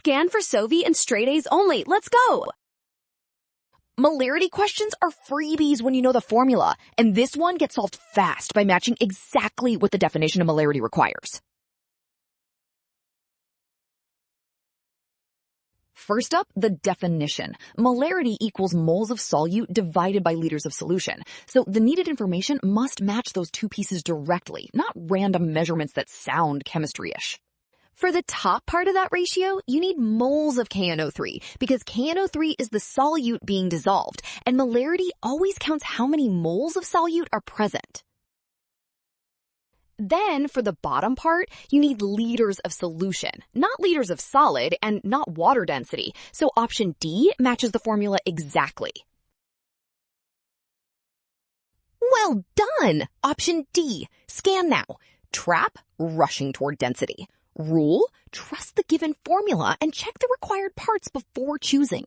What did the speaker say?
Scan for Sovi and straight A's only. Let's go! Molarity questions are freebies when you know the formula, and this one gets solved fast by matching exactly what the definition of molarity requires. First up, the definition. Molarity equals moles of solute divided by liters of solution. So the needed information must match those two pieces directly, not random measurements that sound chemistry-ish. For the top part of that ratio, you need moles of KNO3 because KNO3 is the solute being dissolved, and molarity always counts how many moles of solute are present. Then, for the bottom part, you need liters of solution, not liters of solid and not water density, so option D matches the formula exactly. Well done! Option D. Scan now. Trap, rushing toward density. Rule, trust the given formula and check the required parts before choosing.